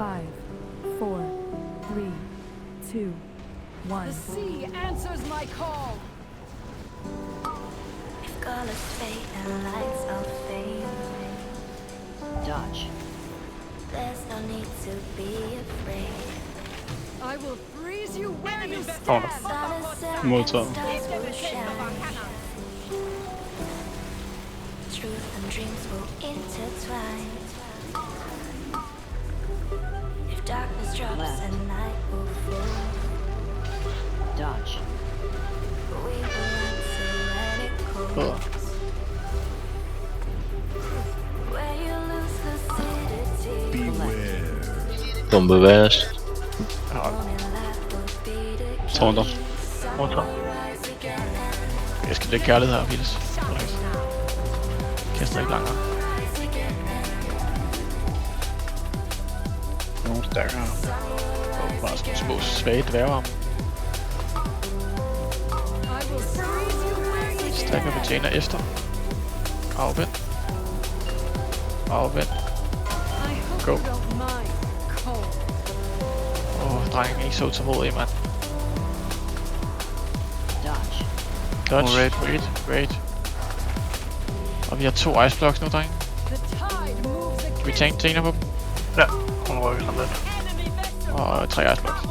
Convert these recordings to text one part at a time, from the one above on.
5, 4, 3, 2, 1. The sea answers my call. If colors fade and lights all fade, dodge. There's no need to be afraid. I will freeze you where you stand. Sun is set, Modtaget. stars will shine. Truth and dreams will intertwine. If darkness drops and night will fall, dodge. We will run to let it go. Where you lose lucidity. Bombe værst. Tårner. Modtaget. Jeg skal lægge kærlighed her, Phyllis. Kaster ikke langere. Nogle stærkere. Og bare sådan små svage dværgearme. Strækker betjener efter. Afvend. Afvend. Go. Drengen ikke så utålmodig, mand. Dodge. Wait. Og vi har 2 ice blocks nu, drenge. Kan vi tænke på dem? Ja, hun rykker sådan lidt. Og 3 ice blocks.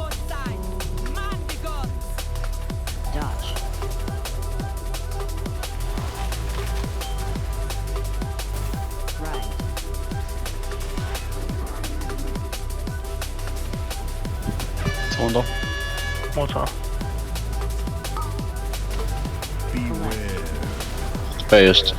Tårner. Modtaget. Bagerst.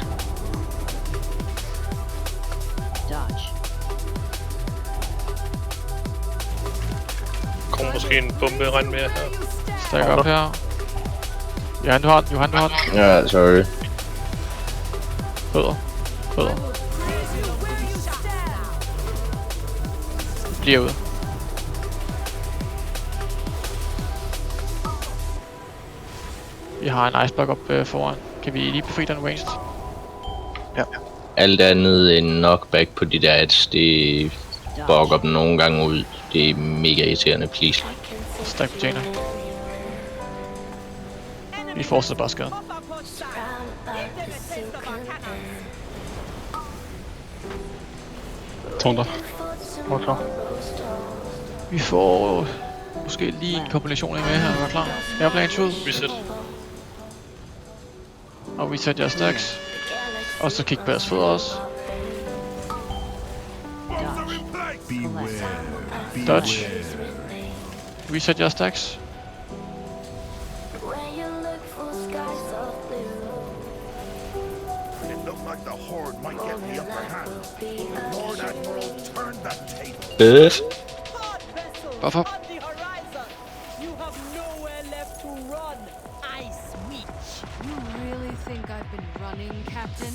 Kommer måske en bombe regn mere her. Stak op her. Johan, du har den. Ja, sorry. Fødder. Bliver ude. Vi har en iceblock op foran. Kan vi lige befri den ranged? Ja. Alt andet end knockback på de der ads, det bugger dem nogle gange ud. Det er mega irriterende, please. Stack betjener. Vi fortsætter bare skaden. Tårner. Modtaget. Vi får måske lige en kombination af med her, er klar. Airplane shoot. Reset. Og reset jeres stacks. Og så kig på jeres fødder også. Dodge. Reset jeres stacks. Bøf. Hvorfor? You have nowhere left to run. Ice Witch. You really think I've been running, Captain?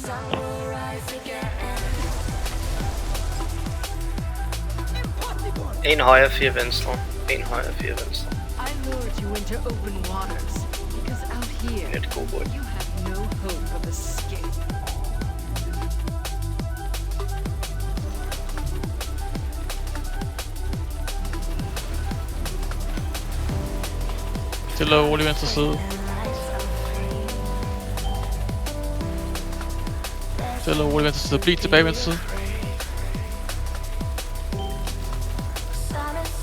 En højre, 4 venstre. En højre, 4 venstre. I lured you into open waters because out here Net god boy. you have no hope of escape. Stille og roligt venstre side. Stille og roligt venstre side. Bliv tilbage venstre side.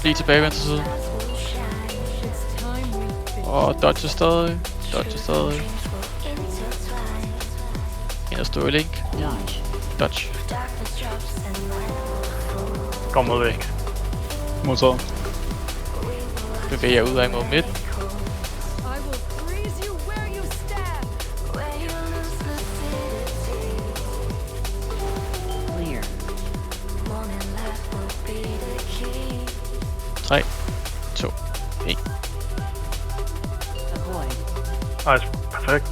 Bliv tilbage venstre side. Og dodge stadig. Ind og stå i link. Dodge. Kom mod væk. Modtaget. Bevæger ud af mod midt. I will freeze you where you stand. 3, 2, 1. Nice. Perfekt.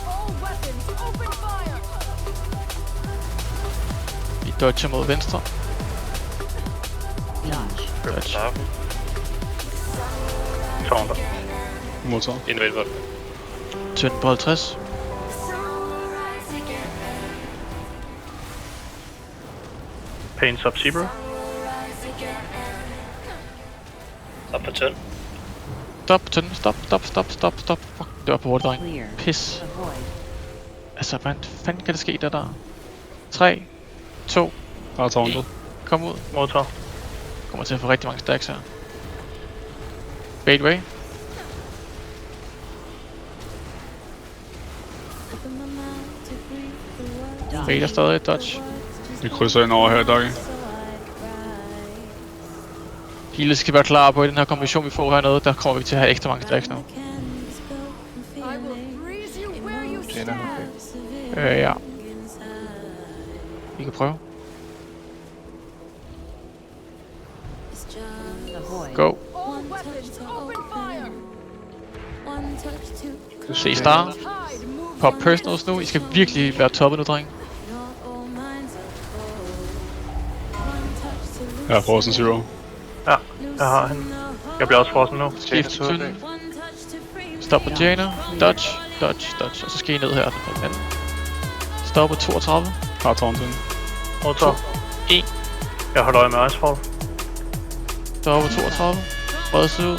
All weapons, open fire. Vi dodger mod venstre. Dodge. Straffen. Tårner. Motor. Invalid. Tynd på 50. Pain Sub-Zero. Op på tynd. Stop, tynden. Stop. Fuck, det var på hurtigt, dreng. Pis. Altså, hvad fanden kan der ske der? 3, 2, Der er tauntet. kom ud. Motor. Kommer til at få rigtig mange stacks her. Baitway. Bait er stadig dodge. Vi krydser ind over her, Doggy. Hele skal være klar på i den her kombination vi får hernede. Der kommer vi til at have ekstra mange stacks nu. I will freeze you where you Tjener, stand. okay. Ja. Vi kan prøve. Go. All weapons, open fire. Se star. Tide moves Pop on personals nu. I skal virkelig være toppet nu, dreng. Jeg er Frozen Zero. Ja, jeg har hende. Jeg bliver også frossen nu. Skift til tynden. Stop på Jaina. Dodge. Og så skal I ned her. Den stop på 32. Har tauntet. Motor. 1. Jeg holder øje med Icefall. Stop på 32. Brede sig ud.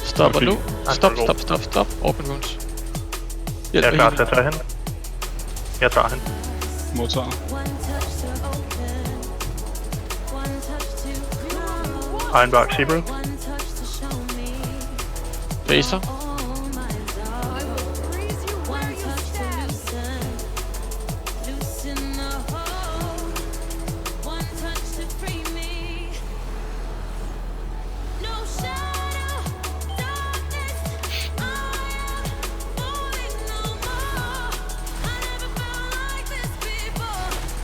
Stopper nu. Stop. Open rooms. Jeg er klar til at tage hende. Jeg tager hende. Modtager. Ironbark Zebra. Facer. freeze you where you stand.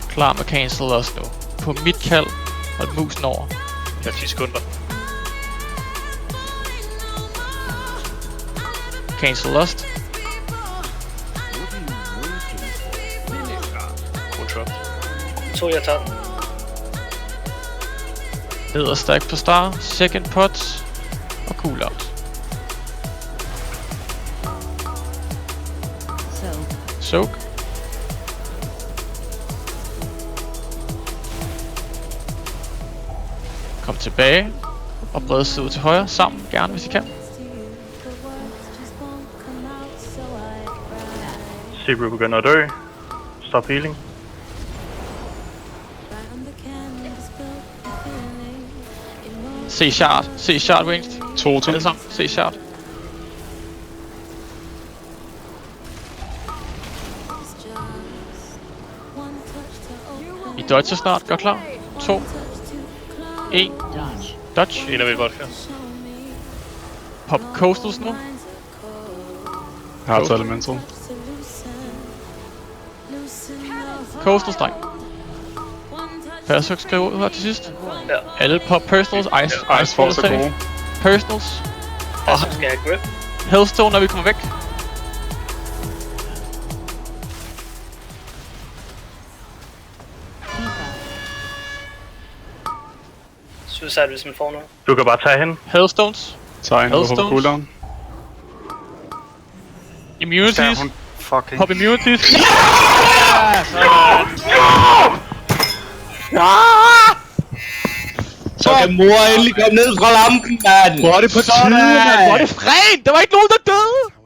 Klar med cancel også nu. På mit kald. Og musen over. Jeg har 10 sekunder. Cancel lost. Control. 2, jeg tager den. Ned og stack på star. Second pot. Og coolout. Soak. Kom tilbage. Og brede sig ud til højre. Sammen. Gerne hvis I kan. Zebra begynder at dø. Stop healing. Se shard. Se shard ranged. Totem. Alle sammen. Se shard. I dodger snart. Gør klar. 2. 1. Dodge. En af vodka. Pop coastals nu. Jeg har taget elemental. Coastals, dreng. Persøk skriver ud her til sidst. Ja. Alle pop personals. Ice Force er gode. Personals. Og så skal jeg have grip. Hellstone, når vi kommer væk. Suicide, hvis man får noget. Du kan bare tage hende. Hellstones. Tager en på Hellstones. cooldown. Immunities. Fucking. Pop immunities. Så kan mor endelig komme ned fra lampen, mand! Hvor er det på tide, mand. Hvor er det fred? Der var ikke nogen, der døde.